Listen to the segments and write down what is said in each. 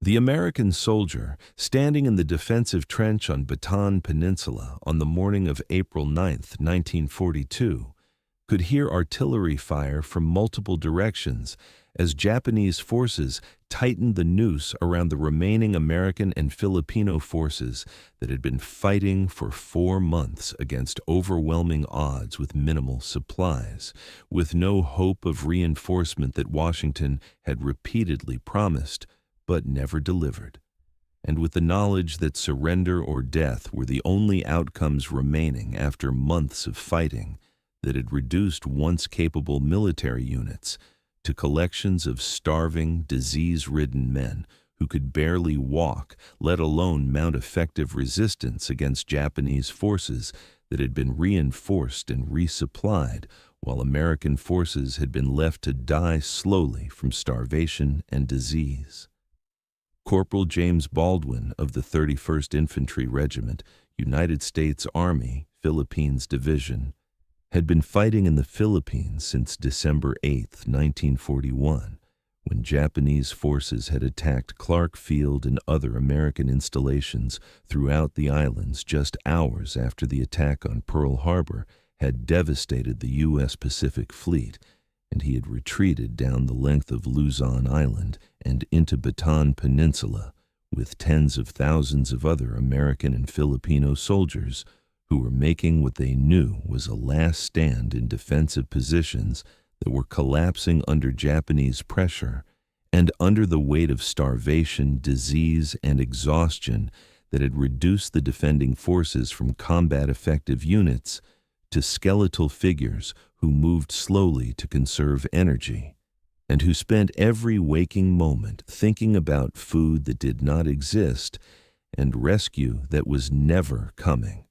The American soldier, standing in the defensive trench on Bataan Peninsula on the morning of April 9, 1942, could hear artillery fire from multiple directions as Japanese forces tightened the noose around the remaining American and Filipino forces that had been fighting for 4 months against overwhelming odds with minimal supplies, with no hope of reinforcement that Washington had repeatedly promised but never delivered, and with the knowledge that surrender or death were the only outcomes remaining after months of fighting that had reduced once capable military units to collections of starving, disease-ridden men who could barely walk, let alone mount effective resistance against Japanese forces that had been reinforced and resupplied, while American forces had been left to die slowly from starvation and disease. Corporal James Baldwin of the 31st Infantry Regiment, United States Army, Philippines Division, had been fighting in the Philippines since December 8, 1941, when Japanese forces had attacked Clark Field and other American installations throughout the islands just hours after the attack on Pearl Harbor had devastated the U.S. Pacific Fleet, and he had retreated down the length of Luzon Island and into Bataan Peninsula with tens of thousands of other American and Filipino soldiers who were making what they knew was a last stand in defensive positions that were collapsing under Japanese pressure and under the weight of starvation, disease, and exhaustion that had reduced the defending forces from combat-effective units to skeletal figures who moved slowly to conserve energy, and who spent every waking moment thinking about food that did not exist and rescue that was never coming.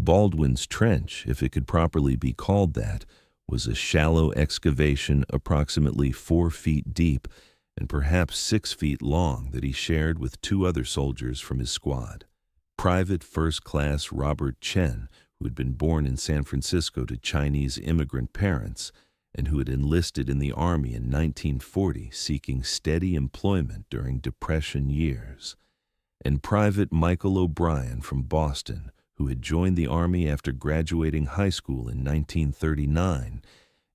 Baldwin's Trench, if it could properly be called that, was a shallow excavation approximately 4 feet deep and perhaps 6 feet long that he shared with 2 other soldiers from his squad. Private First Class Robert Chen, who had been born in San Francisco to Chinese immigrant parents and who had enlisted in the Army in 1940 seeking steady employment during Depression years, and Private Michael O'Brien from Boston, who had joined the Army after graduating high school in 1939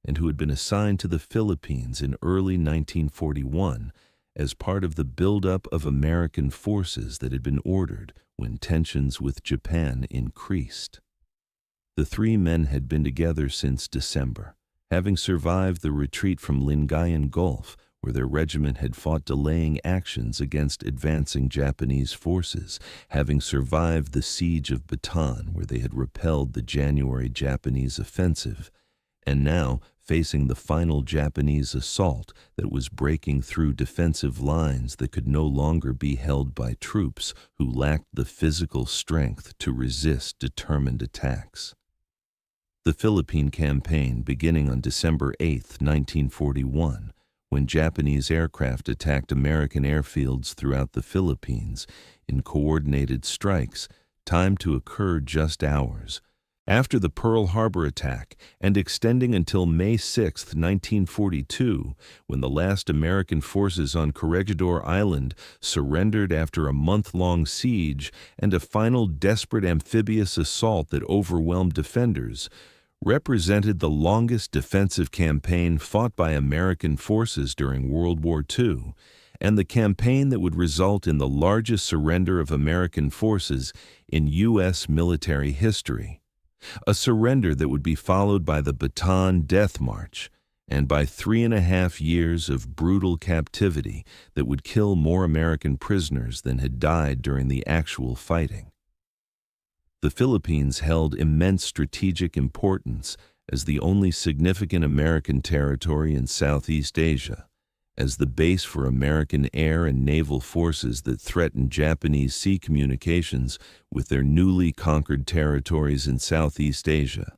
and who had been assigned to the Philippines in early 1941 as part of the buildup of American forces that had been ordered when tensions with Japan increased. The 3 men had been together since December, having survived the retreat from Lingayen Gulf, where their regiment had fought delaying actions against advancing Japanese forces, having survived the siege of Bataan, where they had repelled the January Japanese offensive, and now facing the final Japanese assault that was breaking through defensive lines that could no longer be held by troops who lacked the physical strength to resist determined attacks. The Philippine campaign, beginning on December 8, 1941, when Japanese aircraft attacked American airfields throughout the Philippines in coordinated strikes, timed to occur just hours after the Pearl Harbor attack and extending until May 6, 1942, when the last American forces on Corregidor Island surrendered after a month-long siege and a final desperate amphibious assault that overwhelmed defenders, represented the longest defensive campaign fought by American forces during World War II, and the campaign that would result in the largest surrender of American forces in U.S. military history. A surrender that would be followed by the Bataan Death March, and by 3.5 years of brutal captivity that would kill more American prisoners than had died during the actual fighting. The Philippines held immense strategic importance as the only significant American territory in Southeast Asia, as the base for American air and naval forces that threatened Japanese sea communications with their newly conquered territories in Southeast Asia,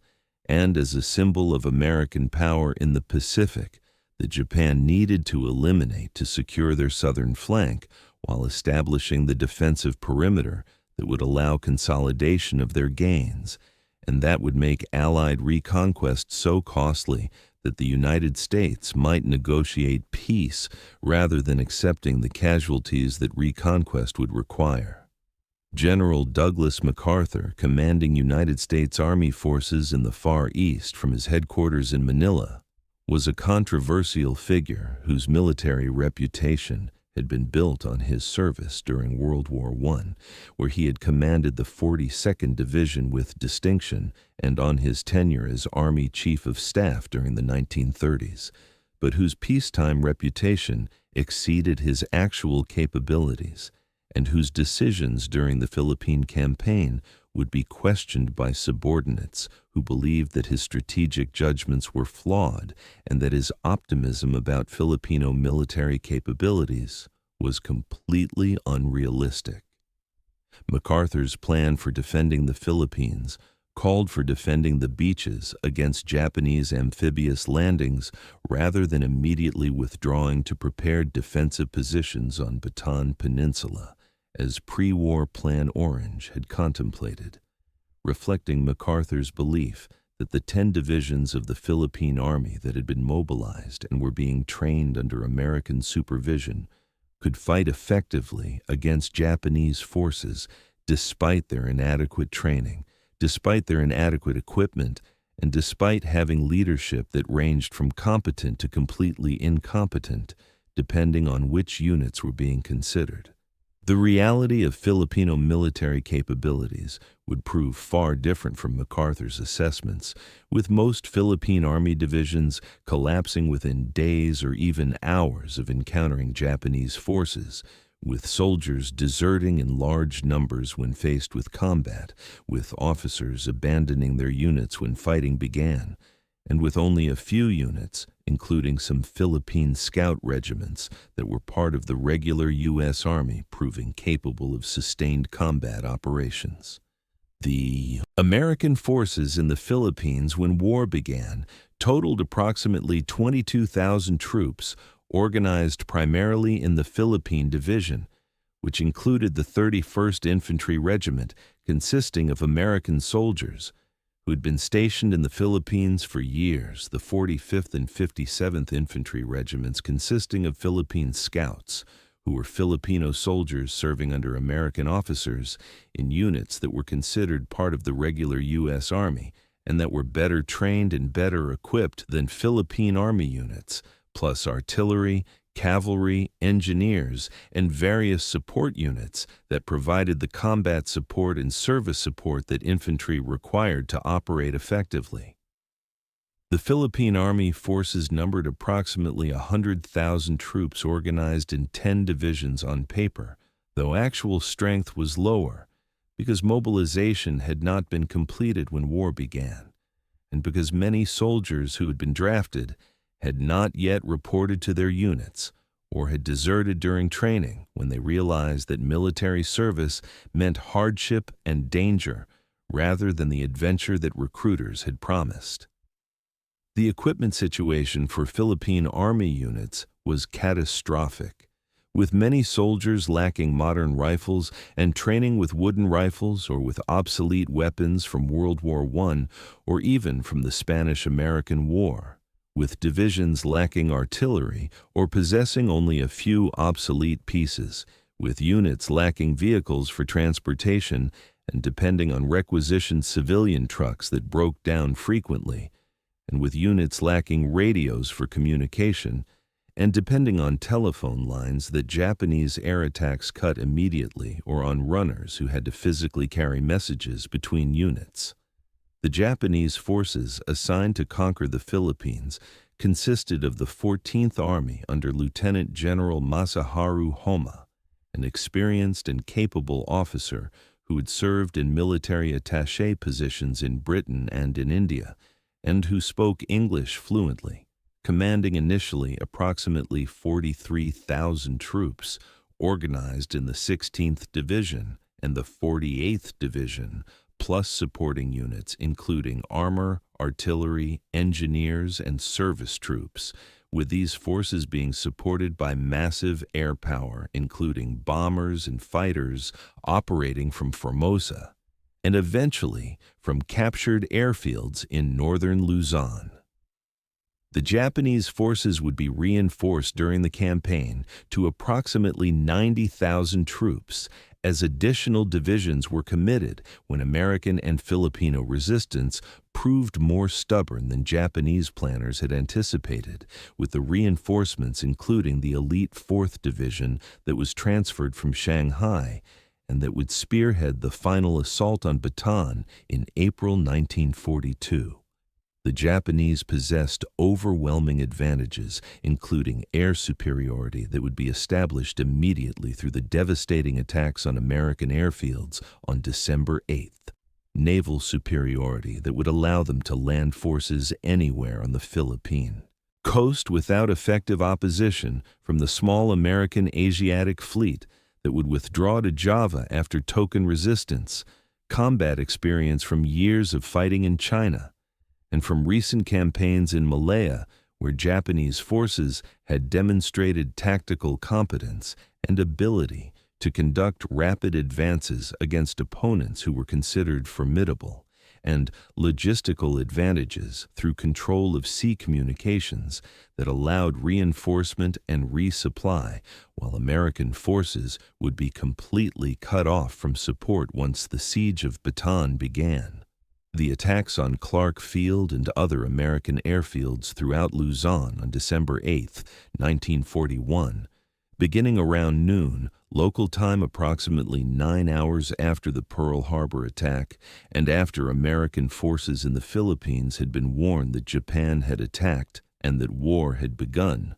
and as a symbol of American power in the Pacific that Japan needed to eliminate to secure their southern flank while establishing the defensive perimeter that would allow consolidation of their gains, and that would make Allied reconquest so costly that the United States might negotiate peace rather than accepting the casualties that reconquest would require. General Douglas MacArthur, commanding United States Army forces in the Far East from his headquarters in Manila, was a controversial figure whose military reputation had been built on his service during World War I, where he had commanded the 42nd Division with distinction and on his tenure as Army Chief of Staff during the 1930s, but whose peacetime reputation exceeded his actual capabilities, and whose decisions during the Philippine campaign would be questioned by subordinates who believed that his strategic judgments were flawed and that his optimism about Filipino military capabilities was completely unrealistic. MacArthur's plan for defending the Philippines called for defending the beaches against Japanese amphibious landings rather than immediately withdrawing to prepared defensive positions on Bataan Peninsula, as pre-war Plan Orange had contemplated, reflecting MacArthur's belief that the 10 divisions of the Philippine Army that had been mobilized and were being trained under American supervision could fight effectively against Japanese forces despite their inadequate training, despite their inadequate equipment, and despite having leadership that ranged from competent to completely incompetent, depending on which units were being considered. The reality of Filipino military capabilities would prove far different from MacArthur's assessments, with most Philippine Army divisions collapsing within days or even hours of encountering Japanese forces, with soldiers deserting in large numbers when faced with combat, with officers abandoning their units when fighting began, and with only a few units, including some Philippine scout regiments that were part of the regular U.S. Army, proving capable of sustained combat operations. The American forces in the Philippines when war began totaled approximately 22,000 troops, organized primarily in the Philippine Division, which included the 31st Infantry Regiment, consisting of American soldiers who had been stationed in the Philippines for years, the 45th and 57th Infantry Regiments consisting of Philippine scouts, who were Filipino soldiers serving under American officers in units that were considered part of the regular U.S. Army and that were better trained and better equipped than Philippine Army units, plus artillery, cavalry, engineers, and various support units that provided the combat support and service support that infantry required to operate effectively. The Philippine Army forces numbered approximately 100,000 troops organized in 10 divisions on paper, though actual strength was lower because mobilization had not been completed when war began, and because many soldiers who had been drafted had not yet reported to their units or had deserted during training when they realized that military service meant hardship and danger rather than the adventure that recruiters had promised. The equipment situation for Philippine Army units was catastrophic, with many soldiers lacking modern rifles and training with wooden rifles or with obsolete weapons from World War I or even from the Spanish-American War, with divisions lacking artillery or possessing only a few obsolete pieces, with units lacking vehicles for transportation and depending on requisitioned civilian trucks that broke down frequently, and with units lacking radios for communication, and depending on telephone lines that Japanese air attacks cut immediately or on runners who had to physically carry messages between units. The Japanese forces assigned to conquer the Philippines consisted of the 14th Army under Lieutenant General Masaharu Homa, an experienced and capable officer who had served in military attaché positions in Britain and in India, and who spoke English fluently, commanding initially approximately 43,000 troops organized in the 16th Division and the 48th Division, plus supporting units including armor, artillery, engineers, and service troops, with these forces being supported by massive air power, including bombers and fighters operating from Formosa, and eventually from captured airfields in northern Luzon. The Japanese forces would be reinforced during the campaign to approximately 90,000 troops, as additional divisions were committed when American and Filipino resistance proved more stubborn than Japanese planners had anticipated, with the reinforcements including the elite 4th Division that was transferred from Shanghai and that would spearhead the final assault on Bataan in April 1942. The Japanese possessed overwhelming advantages, including air superiority that would be established immediately through the devastating attacks on American airfields on December 8th, naval superiority that would allow them to land forces anywhere on the Philippine coast without effective opposition from the small American Asiatic fleet that would withdraw to Java after token resistance, combat experience from years of fighting in China, and from recent campaigns in Malaya, where Japanese forces had demonstrated tactical competence and ability to conduct rapid advances against opponents who were considered formidable, and logistical advantages through control of sea communications that allowed reinforcement and resupply, while American forces would be completely cut off from support once the siege of Bataan began. The attacks on Clark Field and other American airfields throughout Luzon on December 8, 1941, beginning around noon, local time approximately 9 hours after the Pearl Harbor attack and after American forces in the Philippines had been warned that Japan had attacked and that war had begun,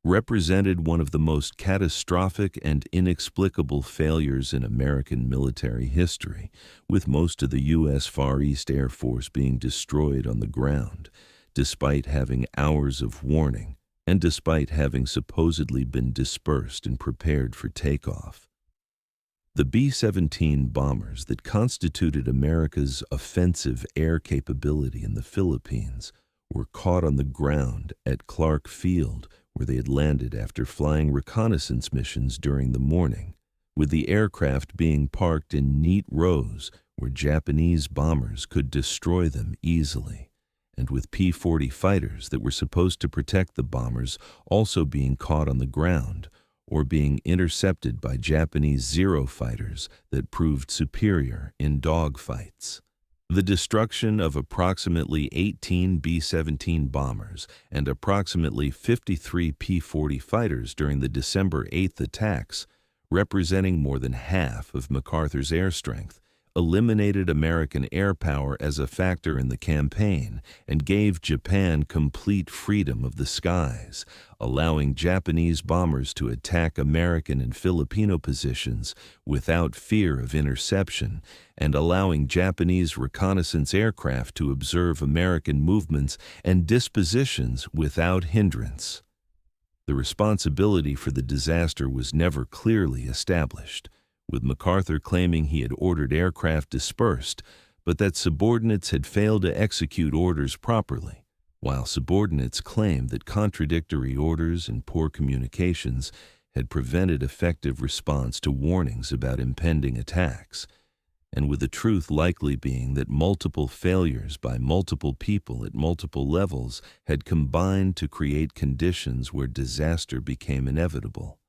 represented one of the most catastrophic and inexplicable failures in American military history, with most of the U.S. Far East Air Force being destroyed on the ground, despite having hours of warning and despite having supposedly been dispersed and prepared for takeoff. The B-17 bombers that constituted America's offensive air capability in the Philippines were caught on the ground at Clark Field, where they had landed after flying reconnaissance missions during the morning, with the aircraft being parked in neat rows where Japanese bombers could destroy them easily, and with P-40 fighters that were supposed to protect the bombers also being caught on the ground or being intercepted by Japanese Zero fighters that proved superior in dogfights. The destruction of approximately 18 B-17 bombers and approximately 53 P-40 fighters during the December 8th attacks, representing more than half of MacArthur's air strength, eliminated American air power as a factor in the campaign and gave Japan complete freedom of the skies, allowing Japanese bombers to attack American and Filipino positions without fear of interception, and allowing Japanese reconnaissance aircraft to observe American movements and dispositions without hindrance. The responsibility for the disaster was never clearly established, with MacArthur claiming he had ordered aircraft dispersed, but that subordinates had failed to execute orders properly, while subordinates claimed that contradictory orders and poor communications had prevented effective response to warnings about impending attacks, and with the truth likely being that multiple failures by multiple people at multiple levels had combined to create conditions where disaster became inevitable.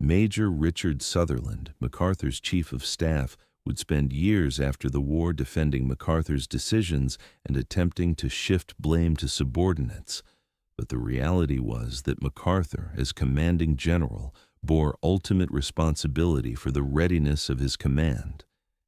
Major Richard Sutherland, MacArthur's chief of staff, would spend years after the war defending MacArthur's decisions and attempting to shift blame to subordinates. But the reality was that MacArthur, as commanding general, bore ultimate responsibility for the readiness of his command,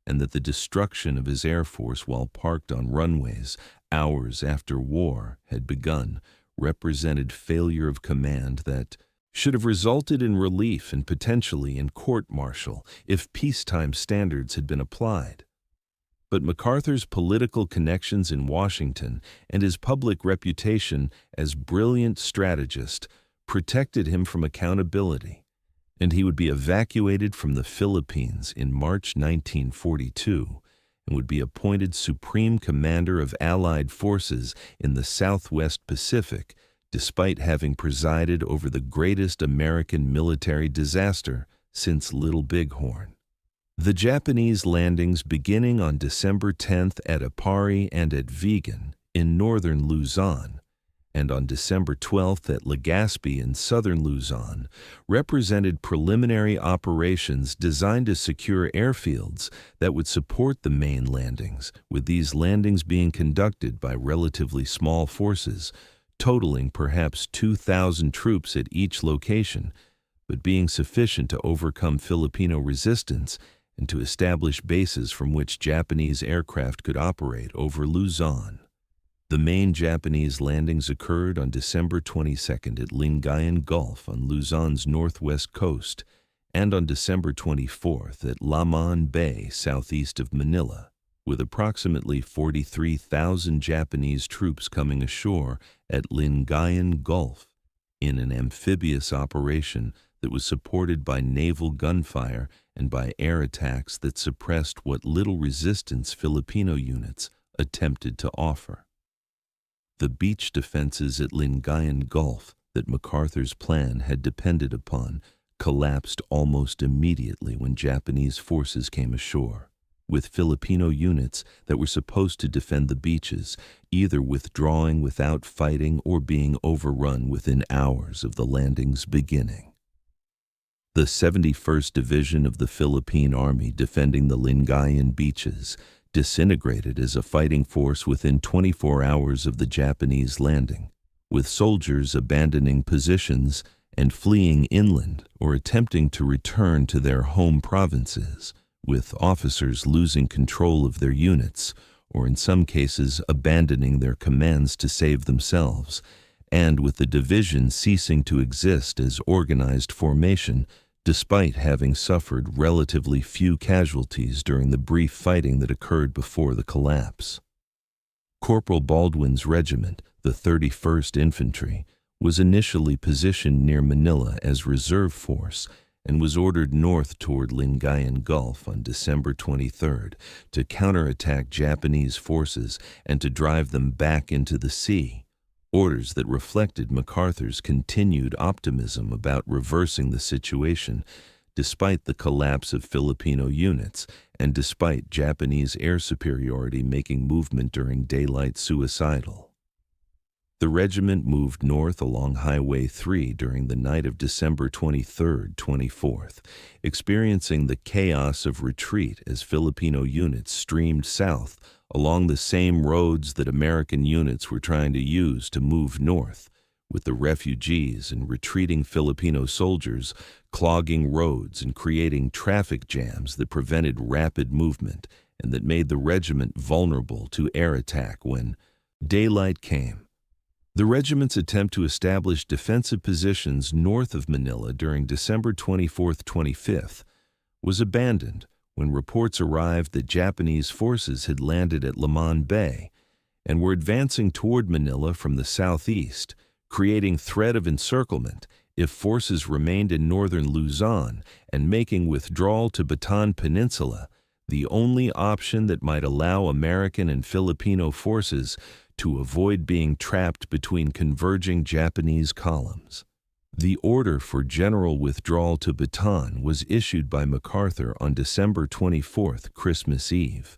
and that the destruction of his air force while parked on runways hours after war had begun represented failure of command that should have resulted in relief and potentially in court-martial if peacetime standards had been applied. But MacArthur's political connections in Washington and his public reputation as brilliant strategist protected him from accountability, and he would be evacuated from the Philippines in March 1942 and would be appointed Supreme Commander of Allied Forces in the Southwest Pacific, despite having presided over the greatest American military disaster since Little Bighorn. The Japanese landings beginning on December 10th at Apari and at Vigan in northern Luzon, and on December 12th at Legazpi in southern Luzon, represented preliminary operations designed to secure airfields that would support the main landings, with these landings being conducted by relatively small forces, totaling perhaps 2,000 troops at each location, but being sufficient to overcome Filipino resistance and to establish bases from which Japanese aircraft could operate over Luzon. The main Japanese landings occurred on December 22nd at Lingayen Gulf on Luzon's northwest coast and on December 24th at Lamon Bay southeast of Manila, with approximately 43,000 Japanese troops coming ashore at Lingayen Gulf in an amphibious operation that was supported by naval gunfire and by air attacks that suppressed what little resistance Filipino units attempted to offer. The beach defenses at Lingayen Gulf that MacArthur's plan had depended upon collapsed almost immediately when Japanese forces came ashore, with Filipino units that were supposed to defend the beaches either withdrawing without fighting or being overrun within hours of the landing's beginning. The 71st Division of the Philippine Army defending the Lingayen beaches disintegrated as a fighting force within 24 hours of the Japanese landing, with soldiers abandoning positions and fleeing inland or attempting to return to their home provinces, with officers losing control of their units or in some cases abandoning their commands to save themselves, and with the division ceasing to exist as organized formation despite having suffered relatively few casualties during the brief fighting that occurred before the collapse. Corporal Baldwin's regiment, the 31st Infantry, was initially positioned near Manila as reserve force and was ordered north toward Lingayen Gulf on December 23rd to counterattack Japanese forces and to drive them back into the sea, orders that reflected MacArthur's continued optimism about reversing the situation despite the collapse of Filipino units and despite Japanese air superiority making movement during daylight suicidal. The regiment moved north along Highway 3 during the night of December 23rd, 24th, experiencing the chaos of retreat as Filipino units streamed south along the same roads that American units were trying to use to move north, with the refugees and retreating Filipino soldiers clogging roads and creating traffic jams that prevented rapid movement and that made the regiment vulnerable to air attack when daylight came. The regiment's attempt to establish defensive positions north of Manila during December 24th-25th was abandoned when reports arrived that Japanese forces had landed at Lamon Bay and were advancing toward Manila from the southeast, creating threat of encirclement if forces remained in northern Luzon and making withdrawal to Bataan Peninsula the only option that might allow American and Filipino forces to avoid being trapped between converging Japanese columns. The order for general withdrawal to Bataan was issued by MacArthur on December 24th, Christmas Eve,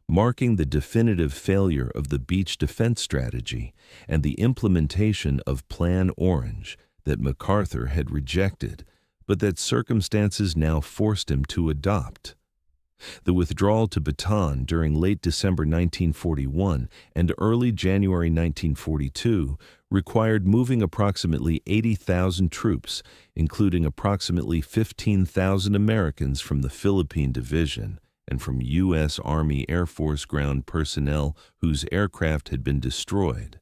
marking the definitive failure of the beach defense strategy and the implementation of Plan Orange that MacArthur had rejected, but that circumstances now forced him to adopt. The withdrawal to Bataan during late December 1941 and early January 1942 required moving approximately 80,000 troops, including approximately 15,000 Americans from the Philippine Division and from U.S. Army Air Force ground personnel whose aircraft had been destroyed,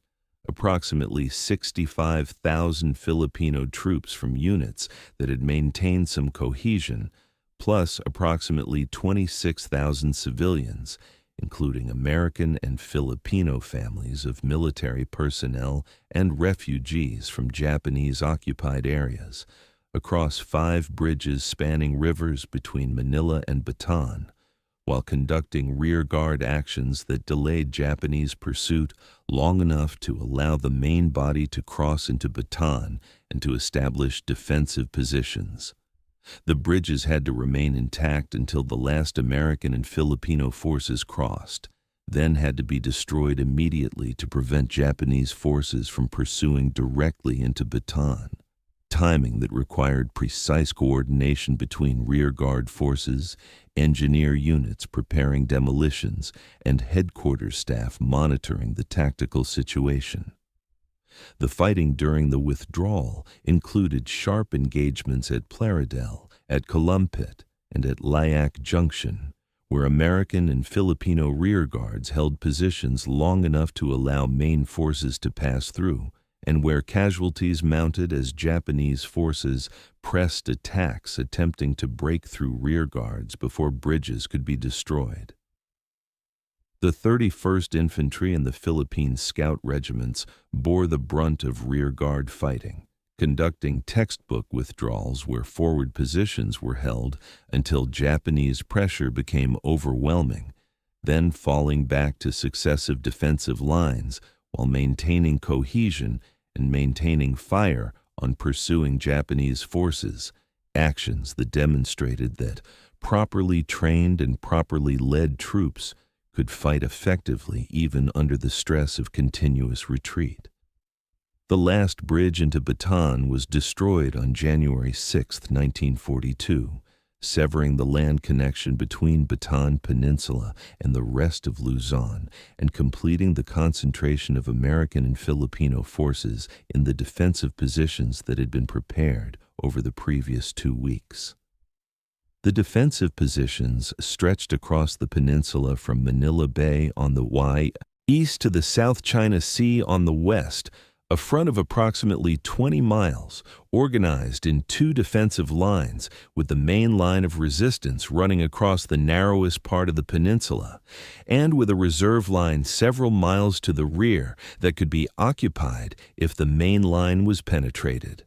approximately 65,000 Filipino troops from units that had maintained some cohesion, plus approximately 26,000 civilians, including American and Filipino families of military personnel and refugees from Japanese-occupied areas, across 5 bridges spanning rivers between Manila and Bataan, while conducting rearguard actions that delayed Japanese pursuit long enough to allow the main body to cross into Bataan and to establish defensive positions. The bridges had to remain intact until the last American and Filipino forces crossed. then had to be destroyed immediately to prevent Japanese forces from pursuing directly into Bataan, timing that required precise coordination between rearguard forces, engineer units preparing demolitions, and headquarters staff monitoring the tactical situation. The fighting during the withdrawal included sharp engagements at Plaridel, at Columpit, and at Layak Junction, where American and Filipino rearguards held positions long enough to allow main forces to pass through, and where casualties mounted as Japanese forces pressed attacks attempting to break through rearguards before bridges could be destroyed. The 31st Infantry and the Philippine Scout Regiments bore the brunt of rearguard fighting, conducting textbook withdrawals where forward positions were held until Japanese pressure became overwhelming, then falling back to successive defensive lines while maintaining cohesion and maintaining fire on pursuing Japanese forces, actions that demonstrated that properly trained and properly led troops could fight effectively even under the stress of continuous retreat. The last bridge into Bataan was destroyed on January 6, 1942, severing the land connection between Bataan Peninsula and the rest of Luzon and completing the concentration of American and Filipino forces in the defensive positions that had been prepared over the previous 2 weeks. The defensive positions stretched across the peninsula from Manila Bay on the WWII east to the South China Sea on the west, a front of approximately 20 miles, organized in 2 defensive lines with the main line of resistance running across the narrowest part of the peninsula, and with a reserve line several miles to the rear that could be occupied if the main line was penetrated.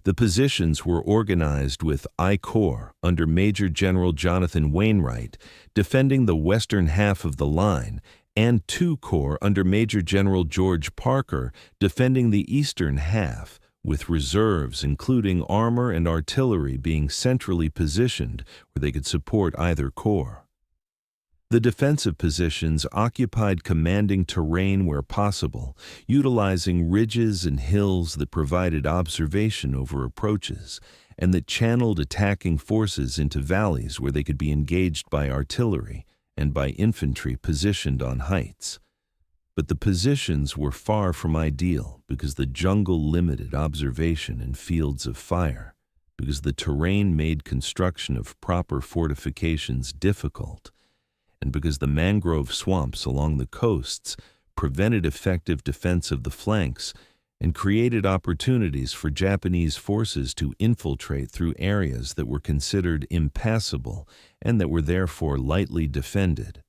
The positions were organized with I Corps under Major General Jonathan Wainwright defending the western half of the line, and II Corps under Major General George Parker defending the eastern half, with reserves including armor and artillery being centrally positioned where they could support either corps. The defensive positions occupied commanding terrain where possible, utilizing ridges and hills that provided observation over approaches, and that channeled attacking forces into valleys where they could be engaged by artillery and by infantry positioned on heights. But the positions were far from ideal because the jungle limited observation and fields of fire, because the terrain made construction of proper fortifications difficult, and because the mangrove swamps along the coasts prevented effective defense of the flanks and created opportunities for Japanese forces to infiltrate through areas that were considered impassable and that were therefore lightly defended.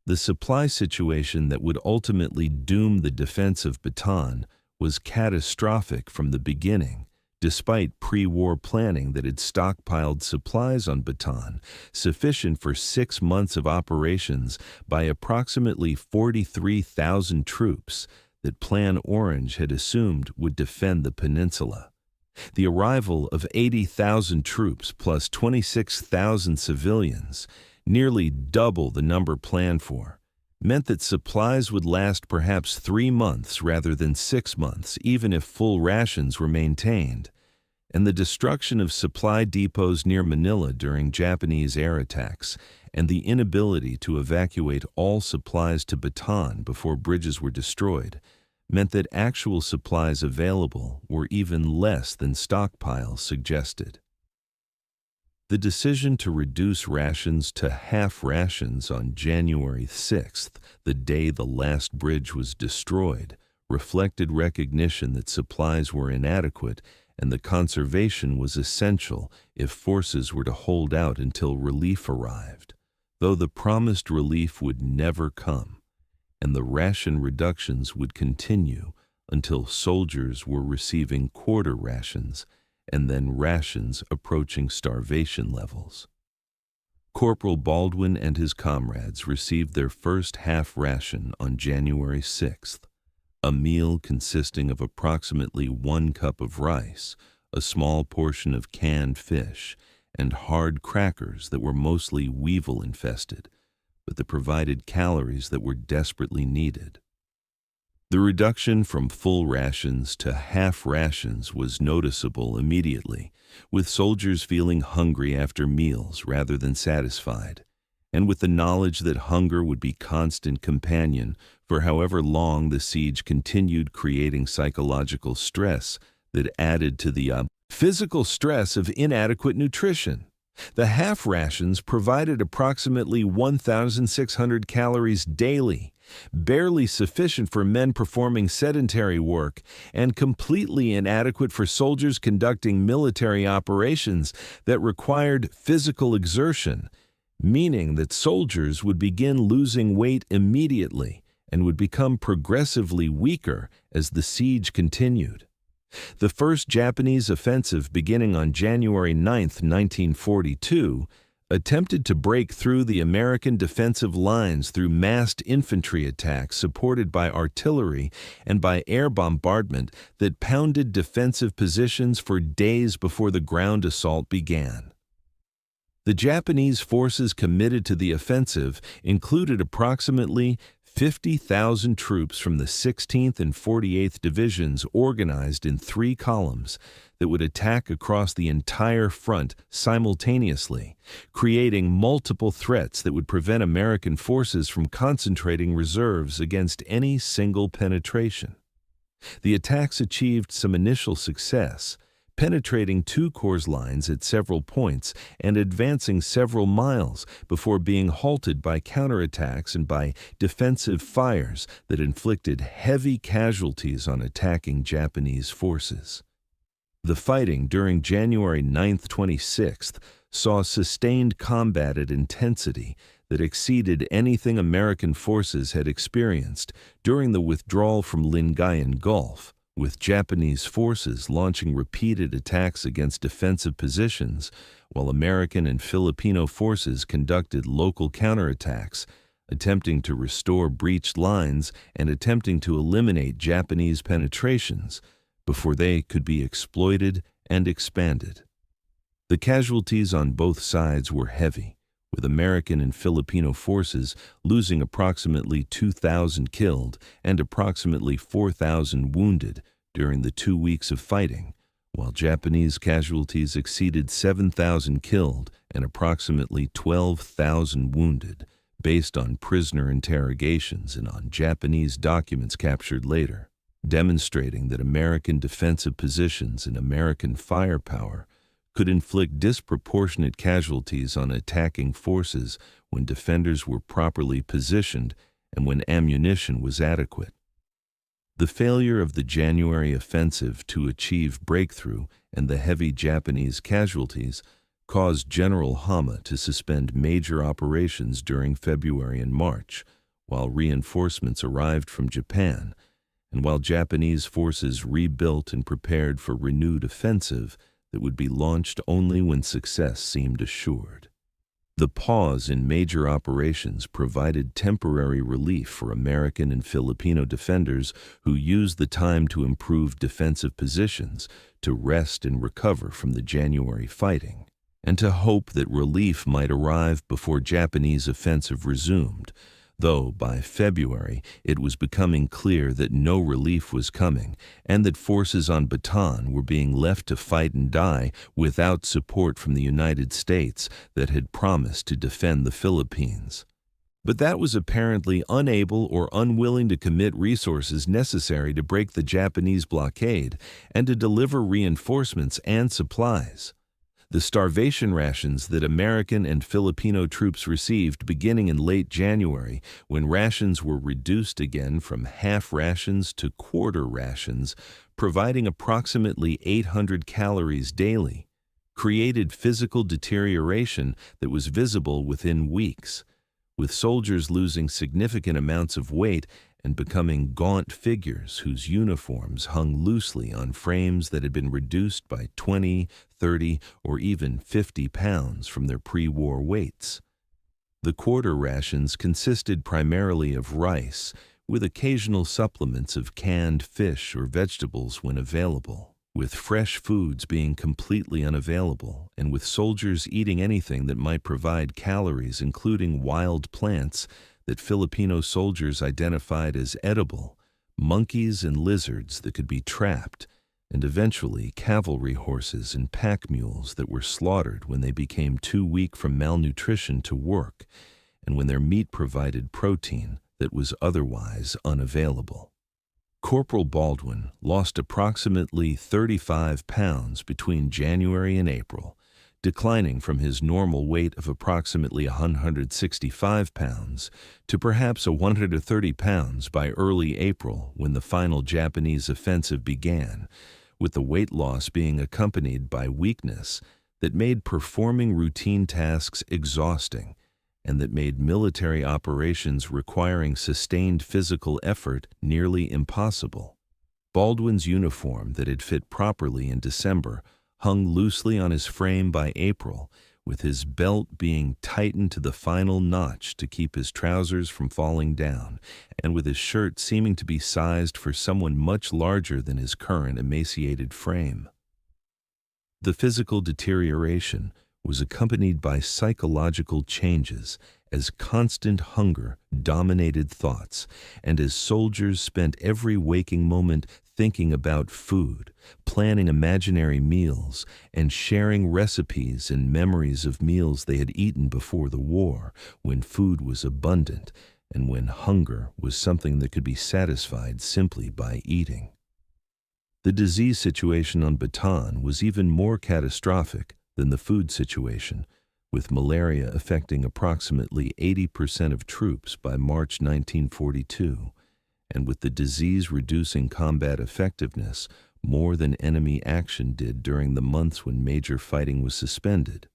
The supply situation that would ultimately doom the defense of Bataan was catastrophic from the beginning, despite pre-war planning that had stockpiled supplies on Bataan, sufficient for 6 months of operations by approximately 43,000 troops that Plan Orange had assumed would defend the peninsula. The arrival of 80,000 troops plus 26,000 civilians, nearly double the number planned for, meant that supplies would last perhaps 3 months rather than 6 months, even if full rations were maintained, and the destruction of supply depots near Manila during Japanese air attacks, and the inability to evacuate all supplies to Bataan before bridges were destroyed, meant that actual supplies available were even less than stockpiles suggested. The decision to reduce rations to half rations on January 6th, the day the last bridge was destroyed, reflected recognition that supplies were inadequate and the conservation was essential if forces were to hold out until relief arrived, though the promised relief would never come, and the ration reductions would continue until soldiers were receiving quarter rations and then rations approaching starvation levels. Corporal Baldwin and his comrades received their first half ration on January 6th, a meal consisting of approximately 1 cup of rice, a small portion of canned fish, and hard crackers that were mostly weevil-infested, but that provided calories that were desperately needed. The reduction from full rations to half rations was noticeable immediately, with soldiers feeling hungry after meals rather than satisfied, and with the knowledge that hunger would be constant companion for however long the siege continued, creating psychological stress that added to the physical stress of inadequate nutrition. The half rations provided approximately 1,600 calories daily, barely sufficient for men performing sedentary work and completely inadequate for soldiers conducting military operations that required physical exertion, meaning that soldiers would begin losing weight immediately and would become progressively weaker as the siege continued. The first Japanese offensive, beginning on January 9, 1942, attempted to break through the American defensive lines through massed infantry attacks supported by artillery and by air bombardment that pounded defensive positions for days before the ground assault began. The Japanese forces committed to the offensive included approximately 50,000 troops from the 16th and 48th Divisions, organized in 3 columns that would attack across the entire front simultaneously, creating multiple threats that would prevent American forces from concentrating reserves against any single penetration. The attacks achieved some initial success, penetrating 2 corps lines at several points and advancing several miles before being halted by counterattacks and by defensive fires that inflicted heavy casualties on attacking Japanese forces. The fighting during January 9-26 saw sustained combat at intensity that exceeded anything American forces had experienced during the withdrawal from Lingayen Gulf, with Japanese forces launching repeated attacks against defensive positions, while American and Filipino forces conducted local counterattacks, attempting to restore breached lines and attempting to eliminate Japanese penetrations before they could be exploited and expanded. The casualties on both sides were heavy, with American and Filipino forces losing approximately 2,000 killed and approximately 4,000 wounded during the 2 weeks of fighting, while Japanese casualties exceeded 7,000 killed and approximately 12,000 wounded, based on prisoner interrogations and on Japanese documents captured later, demonstrating that American defensive positions and American firepower could inflict disproportionate casualties on attacking forces when defenders were properly positioned and when ammunition was adequate. The failure of the January offensive to achieve breakthrough and the heavy Japanese casualties caused General Hama to suspend major operations during February and March, while reinforcements arrived from Japan, and while Japanese forces rebuilt and prepared for renewed offensive that would be launched only when success seemed assured. The pause in major operations provided temporary relief for American and Filipino defenders who used the time to improve defensive positions, to rest and recover from the January fighting, and to hope that relief might arrive before Japanese offensive resumed, though by February it was becoming clear that no relief was coming and that forces on Bataan were being left to fight and die without support from the United States that had promised to defend the Philippines. But that was apparently unable or unwilling to commit resources necessary to break the Japanese blockade and to deliver reinforcements and supplies. The starvation rations that American and Filipino troops received beginning in late January, when rations were reduced again from half rations to quarter rations, providing approximately 800 calories daily, created physical deterioration that was visible within weeks, with soldiers losing significant amounts of weight and becoming gaunt figures whose uniforms hung loosely on frames that had been reduced by 20, 30, or even 50 pounds from their pre-war weights. The quarter rations consisted primarily of rice, with occasional supplements of canned fish or vegetables when available. with fresh foods being completely unavailable, and with soldiers eating anything that might provide calories, including wild plants that Filipino soldiers identified as edible, monkeys and lizards that could be trapped, and eventually cavalry horses and pack mules that were slaughtered when they became too weak from malnutrition to work, and when their meat provided protein that was otherwise unavailable. Corporal Baldwin lost approximately 35 pounds between January and April, declining from his normal weight of approximately 165 pounds to perhaps 130 pounds by early April when the final Japanese offensive began, with the weight loss being accompanied by weakness that made performing routine tasks exhausting and that made military operations requiring sustained physical effort nearly impossible. Baldwin's uniform that had fit properly in December hung loosely on his frame by April, with his belt being tightened to the final notch to keep his trousers from falling down, and with his shirt seeming to be sized for someone much larger than his current emaciated frame. The physical deterioration was accompanied by psychological changes as constant hunger dominated thoughts, and as soldiers spent every waking moment thinking about food, planning imaginary meals, and sharing recipes and memories of meals they had eaten before the war, when food was abundant and when hunger was something that could be satisfied simply by eating. The disease situation on Bataan was even more catastrophic than the food situation, with malaria affecting approximately 80% of troops by March 1942, and with the disease reducing combat effectiveness more than enemy action did during the months when major fighting was suspended.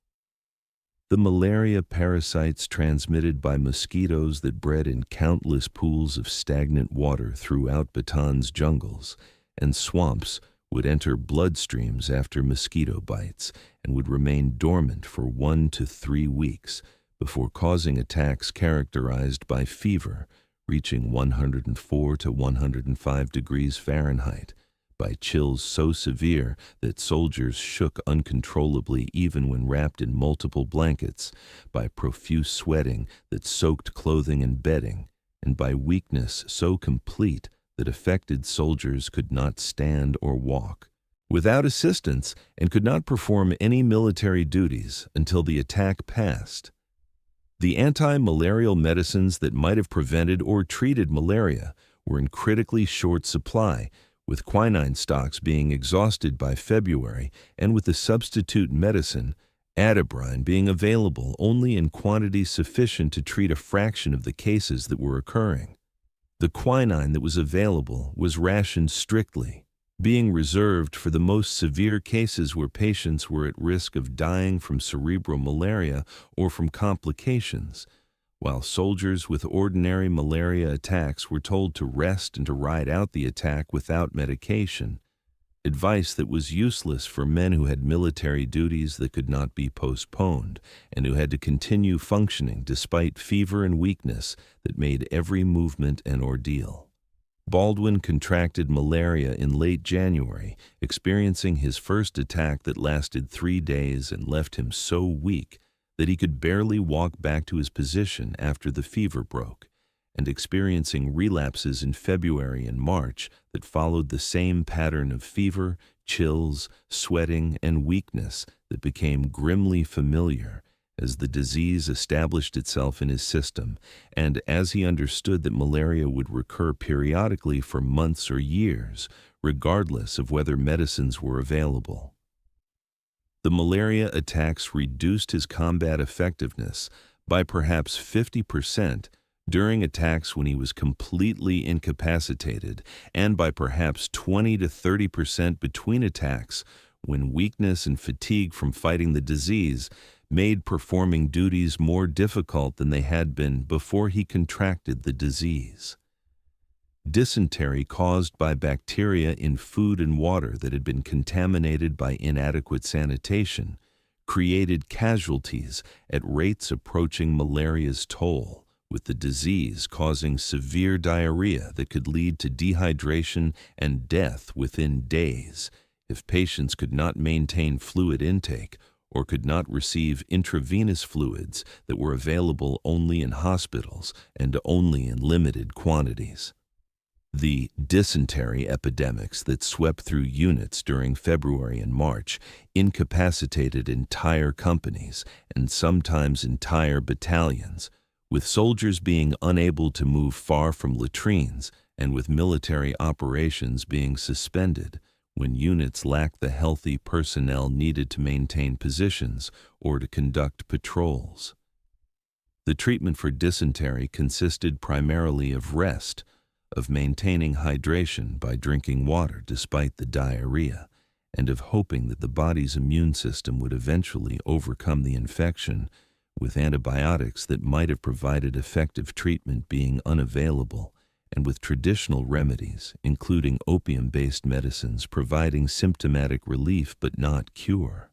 The malaria parasites transmitted by mosquitoes that bred in countless pools of stagnant water throughout Bataan's jungles and swamps would enter bloodstreams after mosquito bites and would remain dormant for 1 to 3 weeks before causing attacks characterized by fever reaching 104 to 105 degrees Fahrenheit, by chills so severe that soldiers shook uncontrollably even when wrapped in multiple blankets, by profuse sweating that soaked clothing and bedding, and by weakness so complete that affected soldiers could not stand or walk, without assistance, and could not perform any military duties until the attack passed. The anti-malarial medicines that might have prevented or treated malaria were in critically short supply, with quinine stocks being exhausted by February, and with the substitute medicine, adabrine, being available only in quantities sufficient to treat a fraction of the cases that were occurring. The quinine that was available was rationed strictly, being reserved for the most severe cases where patients were at risk of dying from cerebral malaria or from complications, while soldiers with ordinary malaria attacks were told to rest and to ride out the attack without medication, advice that was useless for men who had military duties that could not be postponed and who had to continue functioning despite fever and weakness that made every movement an ordeal. Baldwin contracted malaria in late January, experiencing his first attack that lasted 3 days and left him so weak that he could barely walk back to his position after the fever broke, and experiencing relapses in February and March that followed the same pattern of fever, chills, sweating, and weakness that became grimly familiar as the disease established itself in his system, and as he understood that malaria would recur periodically for months or years, regardless of whether medicines were available. The malaria attacks reduced his combat effectiveness by perhaps 50% during attacks when he was completely incapacitated, and by perhaps 20 to 30% between attacks when weakness and fatigue from fighting the disease made performing duties more difficult than they had been before he contracted the disease. Dysentery caused by bacteria in food and water that had been contaminated by inadequate sanitation created casualties at rates approaching malaria's toll, with the disease causing severe diarrhea that could lead to dehydration and death within days, If patients could not maintain fluid intake or could not receive intravenous fluids that were available only in hospitals and only in limited quantities. The dysentery epidemics that swept through units during February and March incapacitated entire companies and sometimes entire battalions, with soldiers being unable to move far from latrines and with military operations being suspended when units lacked the healthy personnel needed to maintain positions or to conduct patrols. The treatment for dysentery consisted primarily of rest, of maintaining hydration by drinking water despite the diarrhea, and of hoping that the body's immune system would eventually overcome the infection, with antibiotics that might have provided effective treatment being unavailable, and with traditional remedies, including opium-based medicines, providing symptomatic relief but not cure.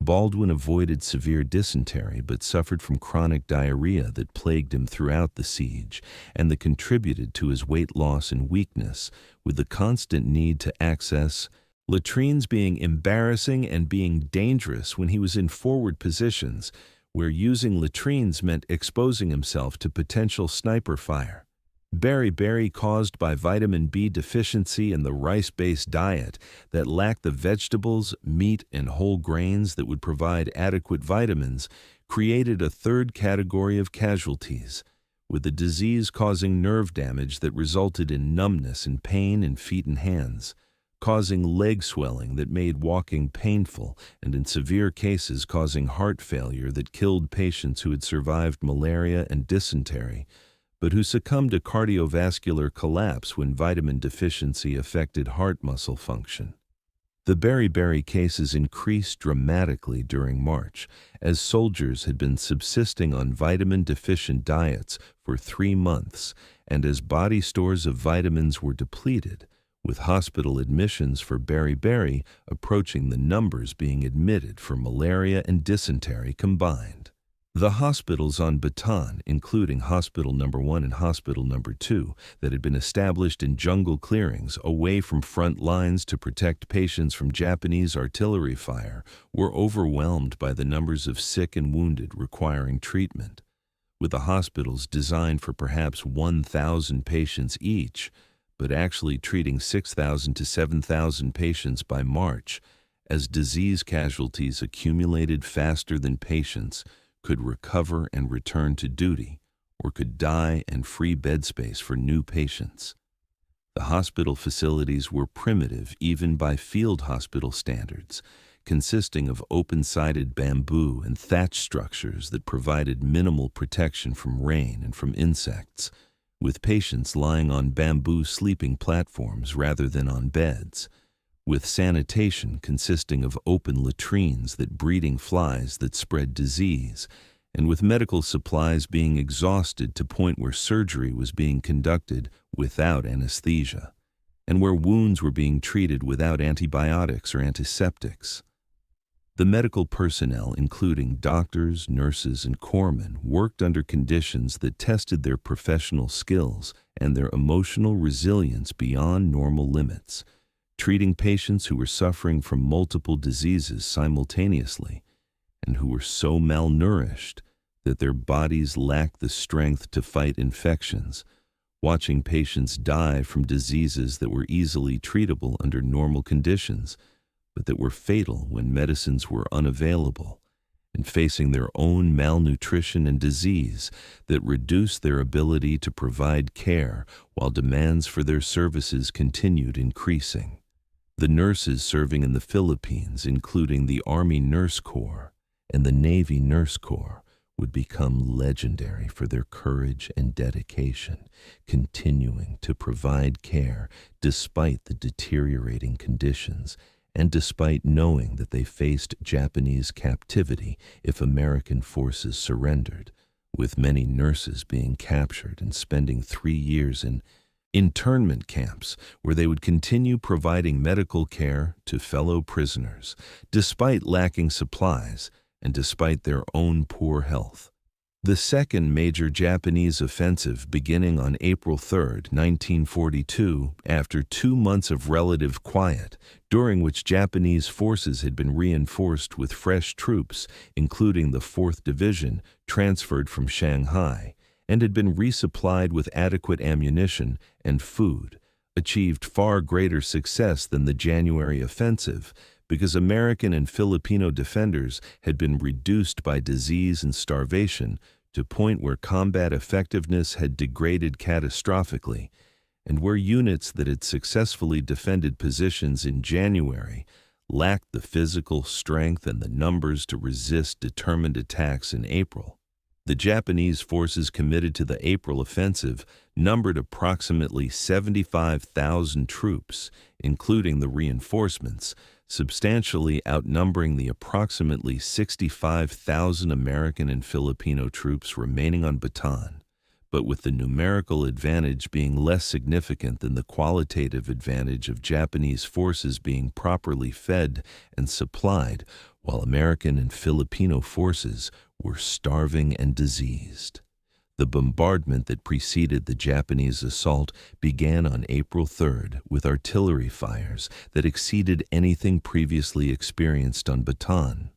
Baldwin avoided severe dysentery but suffered from chronic diarrhea that plagued him throughout the siege and that contributed to his weight loss and weakness, with the constant need to access latrines being embarrassing and being dangerous when he was in forward positions, where using latrines meant exposing himself to potential sniper fire. Beriberi caused by vitamin B deficiency in the rice-based diet that lacked the vegetables, meat, and whole grains that would provide adequate vitamins created a third category of casualties, with the disease causing nerve damage that resulted in numbness and pain in feet and hands, causing leg swelling that made walking painful, and in severe cases causing heart failure that killed patients who had survived malaria and dysentery, but who succumbed to cardiovascular collapse when vitamin deficiency affected heart muscle function. The beriberi cases increased dramatically during March, as soldiers had been subsisting on vitamin-deficient diets for 3 months, and as body stores of vitamins were depleted, with hospital admissions for beriberi approaching the numbers being admitted for malaria and dysentery combined. The hospitals on Bataan, including Hospital No. 1 and Hospital No. 2, that had been established in jungle clearings away from front lines to protect patients from Japanese artillery fire, were overwhelmed by the numbers of sick and wounded requiring treatment. With the hospitals designed for perhaps 1,000 patients each, but actually treating 6,000 to 7,000 patients by March, as disease casualties accumulated faster than patients could recover and return to duty, or could die and free bed space for new patients. The hospital facilities were primitive even by field hospital standards, consisting of open-sided bamboo and thatch structures that provided minimal protection from rain and from insects, with patients lying on bamboo sleeping platforms rather than on beds, with sanitation consisting of open latrines that breeding flies that spread disease, and with medical supplies being exhausted to point where surgery was being conducted without anesthesia, and where wounds were being treated without antibiotics or antiseptics. The medical personnel, including doctors, nurses, and corpsmen, worked under conditions that tested their professional skills and their emotional resilience beyond normal limits, treating patients who were suffering from multiple diseases simultaneously and who were so malnourished that their bodies lacked the strength to fight infections, watching patients die from diseases that were easily treatable under normal conditions, but that were fatal when medicines were unavailable, and facing their own malnutrition and disease that reduced their ability to provide care while demands for their services continued increasing. The nurses serving in the Philippines, including the Army Nurse Corps and the Navy Nurse Corps, would become legendary for their courage and dedication, continuing to provide care despite the deteriorating conditions and despite knowing that they faced Japanese captivity if American forces surrendered, with many nurses being captured and spending 3 years in internment camps where they would continue providing medical care to fellow prisoners, despite lacking supplies and despite their own poor health. The second major Japanese offensive, beginning on April 3, 1942, after 2 months of relative quiet, during which Japanese forces had been reinforced with fresh troops, including the 4th Division, transferred from Shanghai, and had been resupplied with adequate ammunition and food, achieved far greater success than the January offensive, because American and Filipino defenders had been reduced by disease and starvation to a point where combat effectiveness had degraded catastrophically, and where units that had successfully defended positions in January lacked the physical strength and the numbers to resist determined attacks in April. The Japanese forces committed to the April offensive numbered approximately 75,000 troops, including the reinforcements, substantially outnumbering the approximately 65,000 American and Filipino troops remaining on Bataan, but with the numerical advantage being less significant than the qualitative advantage of Japanese forces being properly fed and supplied, while American and Filipino forces were starving and diseased. The bombardment that preceded the Japanese assault began on April 3rd with artillery fires that exceeded anything previously experienced on Bataan,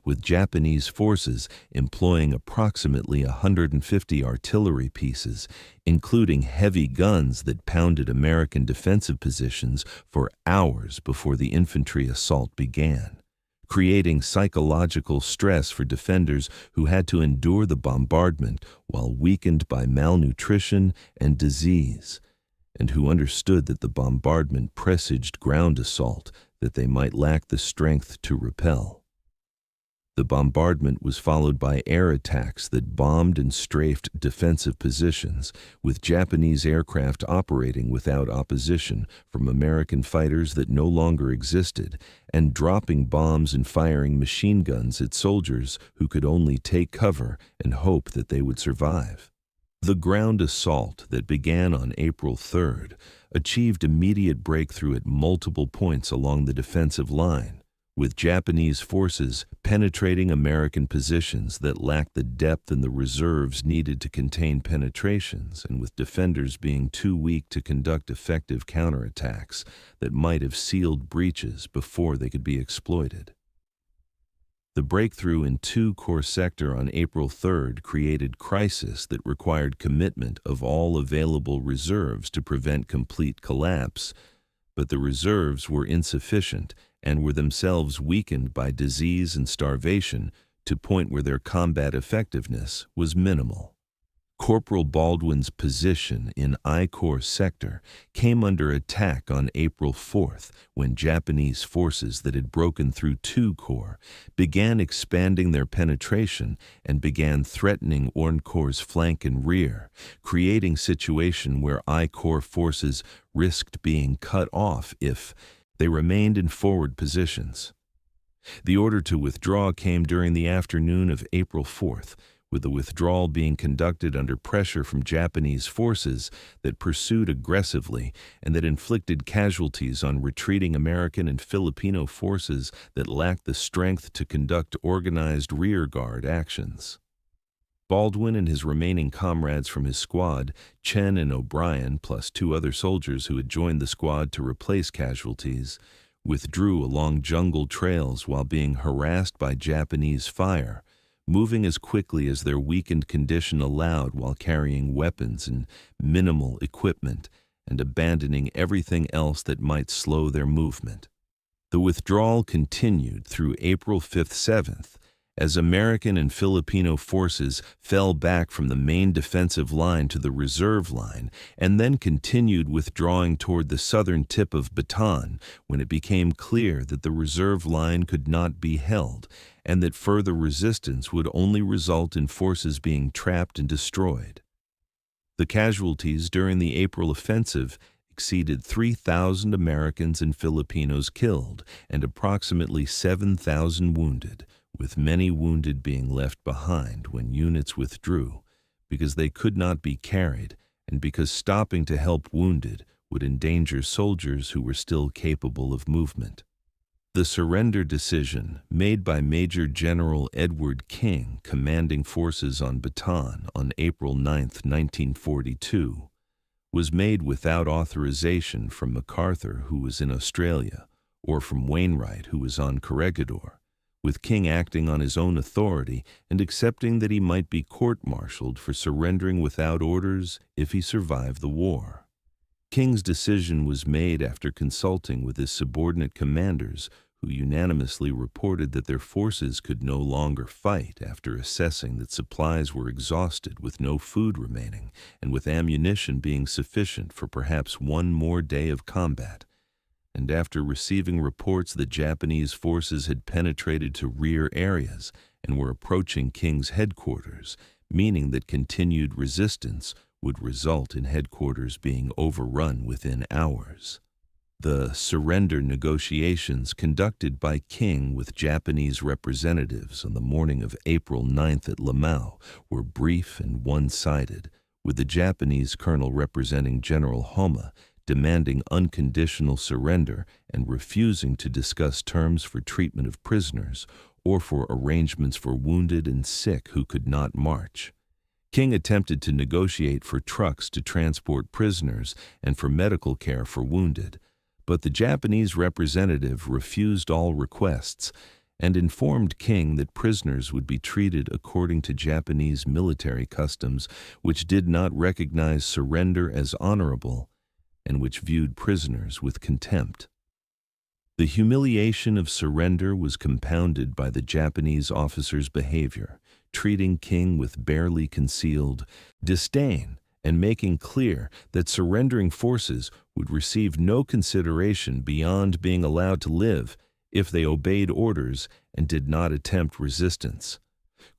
with Japanese forces employing approximately 150 artillery pieces, including heavy guns that pounded American defensive positions for hours before the infantry assault began, creating psychological stress for defenders who had to endure the bombardment while weakened by malnutrition and disease, and who understood that the bombardment presaged ground assault that they might lack the strength to repel. The bombardment was followed by air attacks that bombed and strafed defensive positions, with Japanese aircraft operating without opposition from American fighters that no longer existed, and dropping bombs and firing machine guns at soldiers who could only take cover and hope that they would survive. The ground assault that began on April 3rd achieved immediate breakthrough at multiple points along the defensive line, with Japanese forces penetrating American positions that lacked the depth and the reserves needed to contain penetrations, and with defenders being too weak to conduct effective counterattacks that might have sealed breaches before they could be exploited. The breakthrough in 2 Corps sector on April 3rd created crisis that required commitment of all available reserves to prevent complete collapse, but the reserves were insufficient and were themselves weakened by disease and starvation to a point where their combat effectiveness was minimal. Corporal Baldwin's position in I Corps sector came under attack on April 4th when Japanese forces that had broken through 2 Corps began expanding their penetration and began threatening 1 Corps' flank and rear, creating a situation where I Corps forces risked being cut off if they remained in forward positions. The order to withdraw came during the afternoon of April 4th, with the withdrawal being conducted under pressure from Japanese forces that pursued aggressively and that inflicted casualties on retreating American and Filipino forces that lacked the strength to conduct organized rearguard actions. Baldwin and his remaining comrades from his squad, Chen and O'Brien, plus 2 other soldiers who had joined the squad to replace casualties, withdrew along jungle trails while being harassed by Japanese fire, moving as quickly as their weakened condition allowed while carrying weapons and minimal equipment, and abandoning everything else that might slow their movement. The withdrawal continued through April 5th-7th, as American and Filipino forces fell back from the main defensive line to the reserve line and then continued withdrawing toward the southern tip of Bataan when it became clear that the reserve line could not be held and that further resistance would only result in forces being trapped and destroyed. The casualties during the April offensive exceeded 3,000 Americans and Filipinos killed and approximately 7,000 wounded, with many wounded being left behind when units withdrew because they could not be carried and because stopping to help wounded would endanger soldiers who were still capable of movement. The surrender decision, made by Major General Edward King, commanding forces on Bataan on April 9, 1942, was made without authorization from MacArthur, who was in Australia, or from Wainwright, who was on Corregidor, with King acting on his own authority and accepting that he might be court-martialed for surrendering without orders if he survived the war. King's decision was made after consulting with his subordinate commanders, who unanimously reported that their forces could no longer fight after assessing that supplies were exhausted with no food remaining and with ammunition being sufficient for perhaps one more day of combat, and after receiving reports that Japanese forces had penetrated to rear areas and were approaching King's headquarters, meaning that continued resistance would result in headquarters being overrun within hours. The surrender negotiations conducted by King with Japanese representatives on the morning of April 9th at Lamau were brief and one-sided, with the Japanese colonel representing General Homa demanding unconditional surrender and refusing to discuss terms for treatment of prisoners or for arrangements for wounded and sick who could not march. King attempted to negotiate for trucks to transport prisoners and for medical care for wounded, but the Japanese representative refused all requests and informed King that prisoners would be treated according to Japanese military customs, which did not recognize surrender as honorable and which viewed prisoners with contempt. The humiliation of surrender was compounded by the Japanese officers' behavior, treating King with barely concealed disdain and making clear that surrendering forces would receive no consideration beyond being allowed to live if they obeyed orders and did not attempt resistance.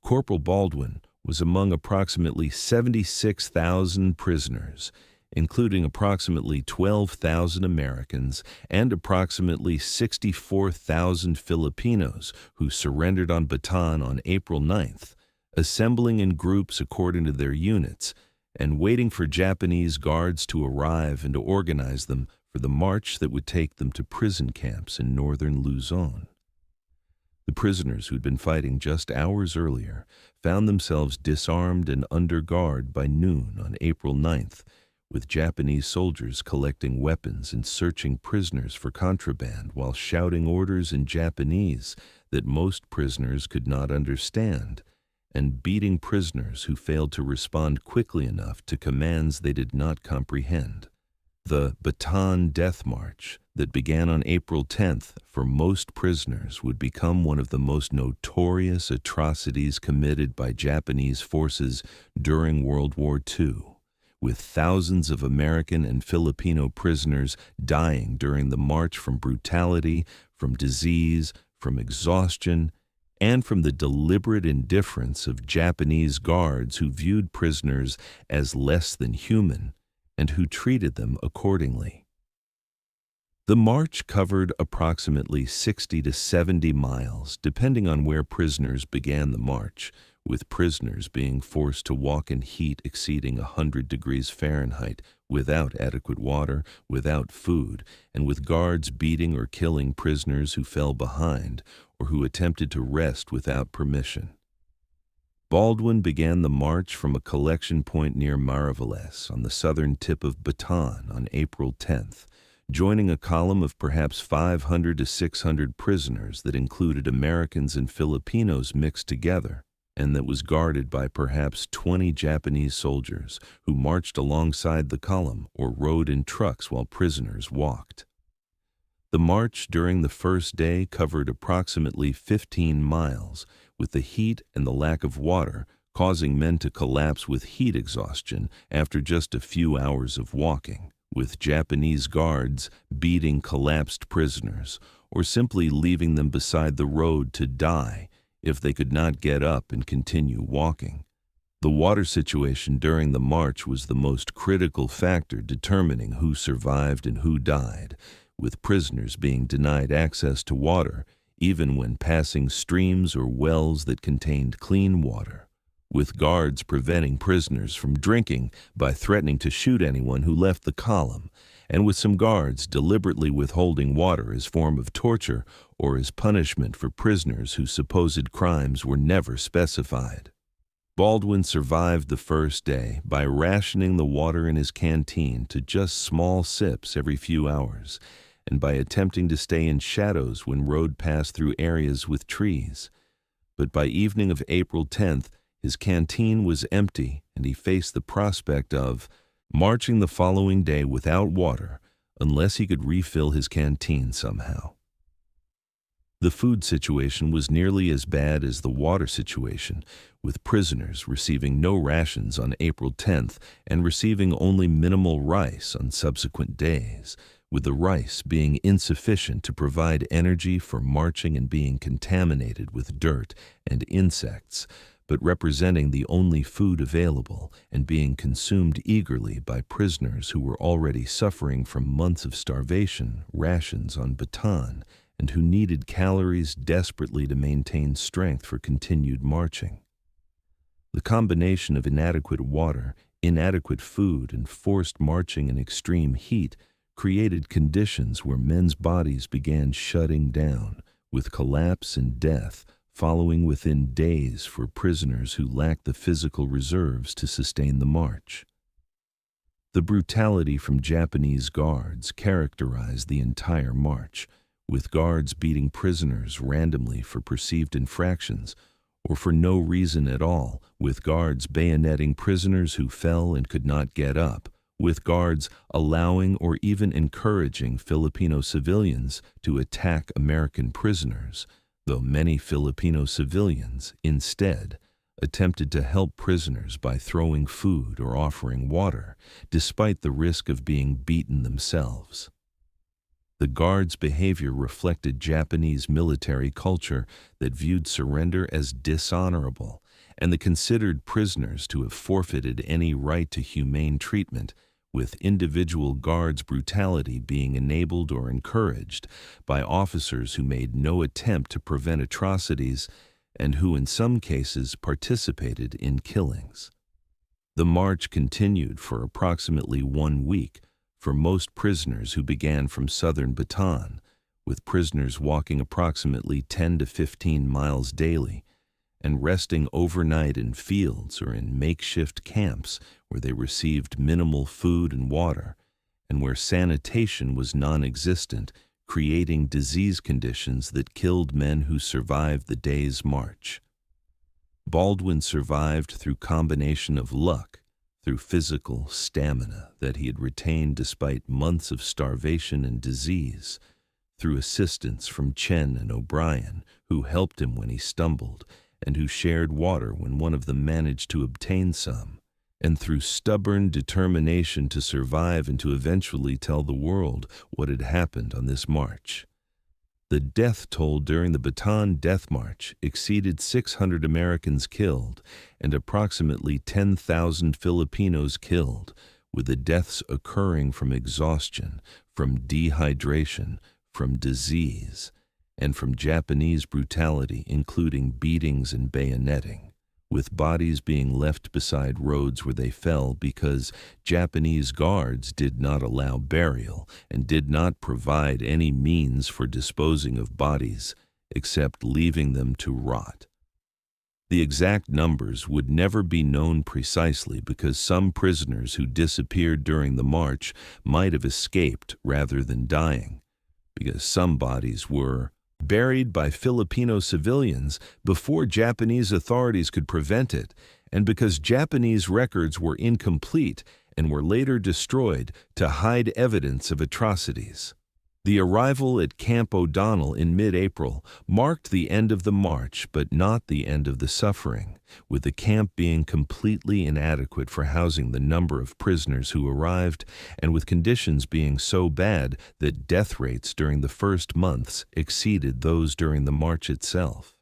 Corporal Baldwin was among approximately 76,000 prisoners, including approximately 12,000 Americans and approximately 64,000 Filipinos who surrendered on Bataan on April 9th, assembling in groups according to their units and waiting for Japanese guards to arrive and to organize them for the march that would take them to prison camps in northern Luzon. The prisoners who'd been fighting just hours earlier found themselves disarmed and under guard by noon on April 9th, with Japanese soldiers collecting weapons and searching prisoners for contraband while shouting orders in Japanese that most prisoners could not understand, and beating prisoners who failed to respond quickly enough to commands they did not comprehend. The Bataan Death March that began on April 10th for most prisoners would become one of the most notorious atrocities committed by Japanese forces during World War II, with thousands of American and Filipino prisoners dying during the march from brutality, from disease, from exhaustion, and from the deliberate indifference of Japanese guards who viewed prisoners as less than human and who treated them accordingly. The march covered approximately 60 to 70 miles, depending on where prisoners began the march, with prisoners being forced to walk in heat exceeding 100 degrees Fahrenheit without adequate water, without food, and with guards beating or killing prisoners who fell behind or who attempted to rest without permission. Baldwin began the march from a collection point near Mariveles on the southern tip of Bataan on April 10th, joining a column of perhaps 500 to 600 prisoners that included Americans and Filipinos mixed together, and that was guarded by perhaps 20 Japanese soldiers who marched alongside the column or rode in trucks while prisoners walked. The march during the first day covered approximately 15 miles, with the heat and the lack of water causing men to collapse with heat exhaustion after just a few hours of walking, with Japanese guards beating collapsed prisoners or simply leaving them beside the road to die if they could not get up and continue walking. The water situation during the march was the most critical factor determining who survived and who died, with prisoners being denied access to water even when passing streams or wells that contained clean water, with guards preventing prisoners from drinking by threatening to shoot anyone who left the column, and with some guards deliberately withholding water as form of torture or as punishment for prisoners whose supposed crimes were never specified. Baldwin survived the first day by rationing the water in his canteen to just small sips every few hours, and by attempting to stay in shadows when road passed through areas with trees. But by evening of April 10th, his canteen was empty, and he faced the prospect of marching the following day without water unless he could refill his canteen somehow. The food situation was nearly as bad as the water situation, with prisoners receiving no rations on April 10th and receiving only minimal rice on subsequent days, with the rice being insufficient to provide energy for marching and being contaminated with dirt and insects, but representing the only food available and being consumed eagerly by prisoners who were already suffering from months of starvation, rations on Bataan, and who needed calories desperately to maintain strength for continued marching. The combination of inadequate water, inadequate food, and forced marching in extreme heat created conditions where men's bodies began shutting down, with collapse and death following within days for prisoners who lacked the physical reserves to sustain the march. The brutality from Japanese guards characterized the entire march, with guards beating prisoners randomly for perceived infractions, or for no reason at all, with guards bayoneting prisoners who fell and could not get up, with guards allowing or even encouraging Filipino civilians to attack American prisoners, though many Filipino civilians, instead, attempted to help prisoners by throwing food or offering water, despite the risk of being beaten themselves. The guards' behavior reflected Japanese military culture that viewed surrender as dishonorable, and they considered prisoners to have forfeited any right to humane treatment, with individual guards' brutality being enabled or encouraged by officers who made no attempt to prevent atrocities and who in some cases participated in killings. The march continued for approximately 1 week, for most prisoners who began from southern Bataan, with prisoners walking approximately 10 to 15 miles daily and resting overnight in fields or in makeshift camps where they received minimal food and water, and where sanitation was non-existent, creating disease conditions that killed men who survived the day's march. Baldwin survived through combination of luck, through physical stamina that he had retained despite months of starvation and disease, through assistance from Chen and O'Brien, who helped him when he stumbled, and who shared water when one of them managed to obtain some, and through stubborn determination to survive and to eventually tell the world what had happened on this march. The death toll during the Bataan Death March exceeded 600 Americans killed and approximately 10,000 Filipinos killed, with the deaths occurring from exhaustion, from dehydration, from disease, and from Japanese brutality, including beatings and bayoneting, with bodies being left beside roads where they fell because Japanese guards did not allow burial and did not provide any means for disposing of bodies except leaving them to rot. The exact numbers would never be known precisely because some prisoners who disappeared during the march might have escaped rather than dying, because some bodies were buried by Filipino civilians before Japanese authorities could prevent it, and because Japanese records were incomplete and were later destroyed to hide evidence of atrocities. The arrival at Camp O'Donnell in mid-April marked the end of the march but not the end of the suffering, with the camp being completely inadequate for housing the number of prisoners who arrived and with conditions being so bad that death rates during the first months exceeded those during the march itself.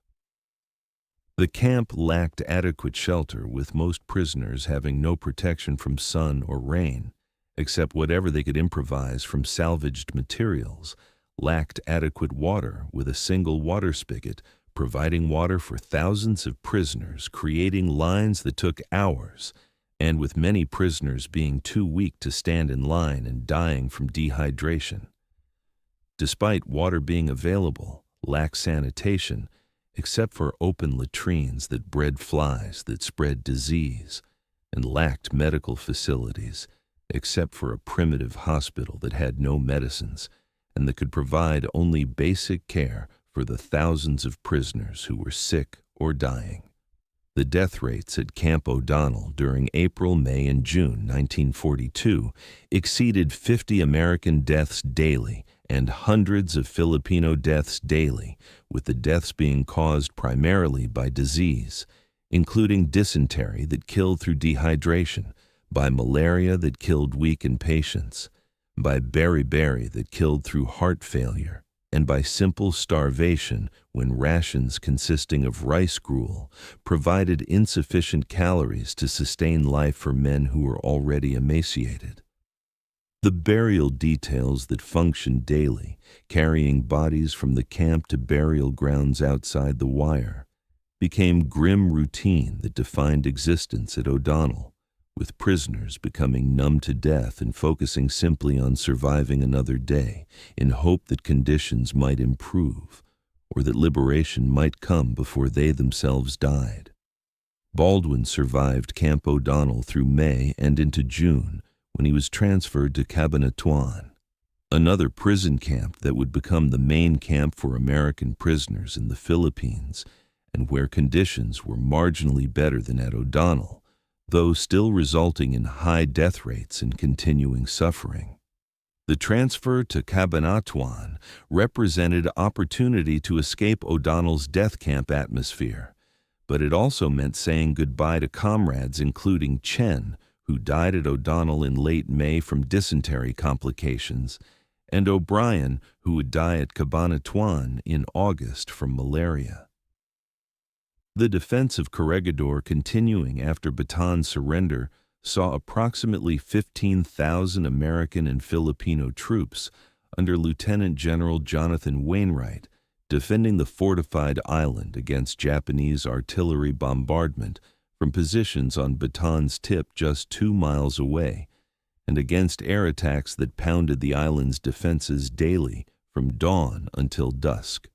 The camp lacked adequate shelter, with most prisoners having no protection from sun or rain, except whatever they could improvise from salvaged materials, lacked adequate water with a single water spigot providing water for thousands of prisoners, creating lines that took hours, and with many prisoners being too weak to stand in line and dying from dehydration. Despite water being available, lack sanitation, except for open latrines that bred flies that spread disease, and lacked medical facilities, except for a primitive hospital that had no medicines and that could provide only basic care for the thousands of prisoners who were sick or dying. The death rates at Camp O'Donnell during April, May, and June 1942 exceeded 50 American deaths daily and hundreds of Filipino deaths daily, with the deaths being caused primarily by disease, including dysentery that killed through dehydration, by malaria that killed weakened patients, by beriberi that killed through heart failure, and by simple starvation when rations consisting of rice gruel provided insufficient calories to sustain life for men who were already emaciated. The burial details that functioned daily, carrying bodies from the camp to burial grounds outside the wire, became grim routine that defined existence at O'Donnell, with prisoners becoming numb to death and focusing simply on surviving another day in hope that conditions might improve or that liberation might come before they themselves died. Baldwin survived Camp O'Donnell through May and into June when he was transferred to Cabanatuan, another prison camp that would become the main camp for American prisoners in the Philippines and where conditions were marginally better than at O'Donnell, though still resulting in high death rates and continuing suffering. The transfer to Cabanatuan represented opportunity to escape O'Donnell's death camp atmosphere, but it also meant saying goodbye to comrades including Chen, who died at O'Donnell in late May from dysentery complications, and O'Brien, who would die at Cabanatuan in August from malaria. The defense of Corregidor continuing after Bataan's surrender saw approximately 15,000 American and Filipino troops under Lieutenant General Jonathan Wainwright defending the fortified island against Japanese artillery bombardment from positions on Bataan's tip just 2 miles away, and against air attacks that pounded the island's defenses daily from dawn until dusk.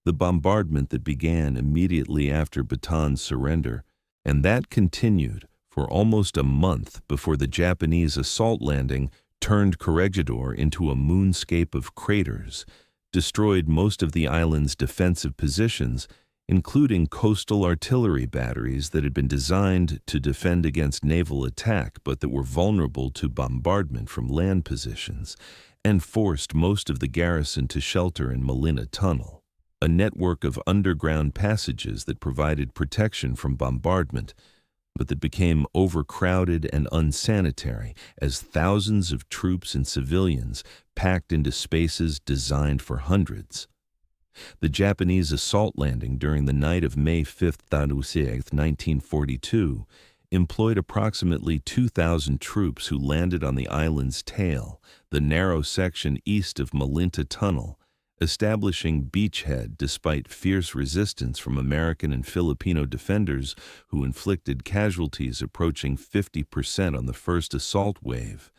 The bombardment that began immediately after Bataan's surrender, and that continued for almost a month before the Japanese assault landing turned Corregidor into a moonscape of craters, destroyed most of the island's defensive positions, including coastal artillery batteries that had been designed to defend against naval attack but that were vulnerable to bombardment from land positions, and forced most of the garrison to shelter in Malina Tunnel, a network of underground passages that provided protection from bombardment, but that became overcrowded and unsanitary as thousands of troops and civilians packed into spaces designed for hundreds. The Japanese assault landing during the night of May 5, 1942, employed approximately 2,000 troops who landed on the island's tail, the narrow section east of Malinta Tunnel, establishing beachhead despite fierce resistance from American and Filipino defenders who inflicted casualties approaching 50% on the first assault wave,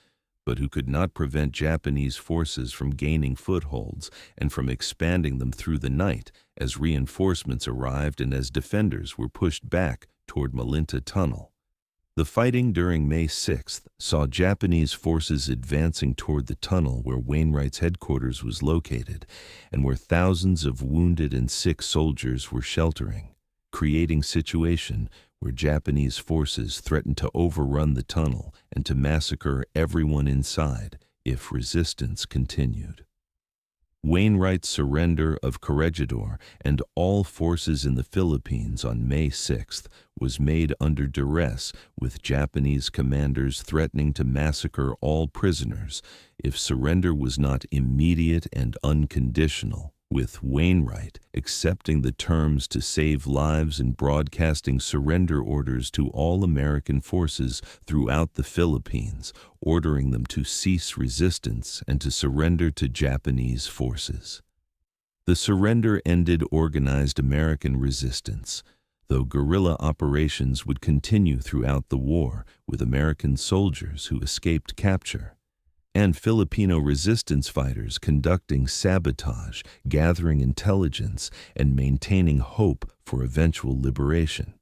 but who could not prevent Japanese forces from gaining footholds and from expanding them through the night as reinforcements arrived and as defenders were pushed back toward Malinta Tunnel. The fighting during May 6th saw Japanese forces advancing toward the tunnel where Wainwright's headquarters was located and where thousands of wounded and sick soldiers were sheltering, creating a situation where Japanese forces threatened to overrun the tunnel and to massacre everyone inside if resistance continued. Wainwright's surrender of Corregidor and all forces in the Philippines on May 6th was made under duress, with Japanese commanders threatening to massacre all prisoners if surrender was not immediate and unconditional, with Wainwright accepting the terms to save lives and broadcasting surrender orders to all American forces throughout the Philippines, ordering them to cease resistance and to surrender to Japanese forces. The surrender ended organized American resistance, though guerrilla operations would continue throughout the war with American soldiers who escaped capture, and Filipino resistance fighters conducting sabotage, gathering intelligence, and maintaining hope for eventual liberation.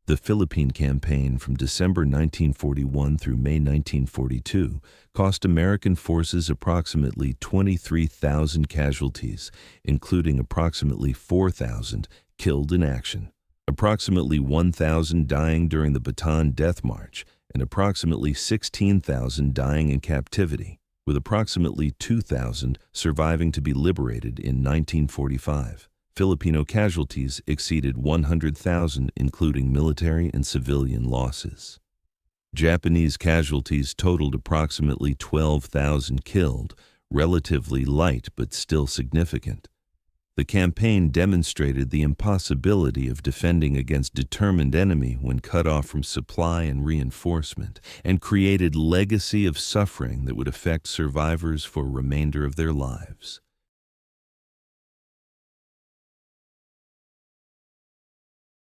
The Philippine campaign from December 1941 through May 1942 cost American forces approximately 23,000 casualties, including approximately 4,000 killed in action, approximately 1,000 dying during the Bataan Death March, and approximately 16,000 dying in captivity, with approximately 2,000 surviving to be liberated in 1945. Filipino casualties exceeded 100,000, including military and civilian losses. Japanese casualties totaled approximately 12,000 killed, relatively light but still significant. The campaign demonstrated the impossibility of defending against determined enemy when cut off from supply and reinforcement, and created legacy of suffering that would affect survivors for the remainder of their lives.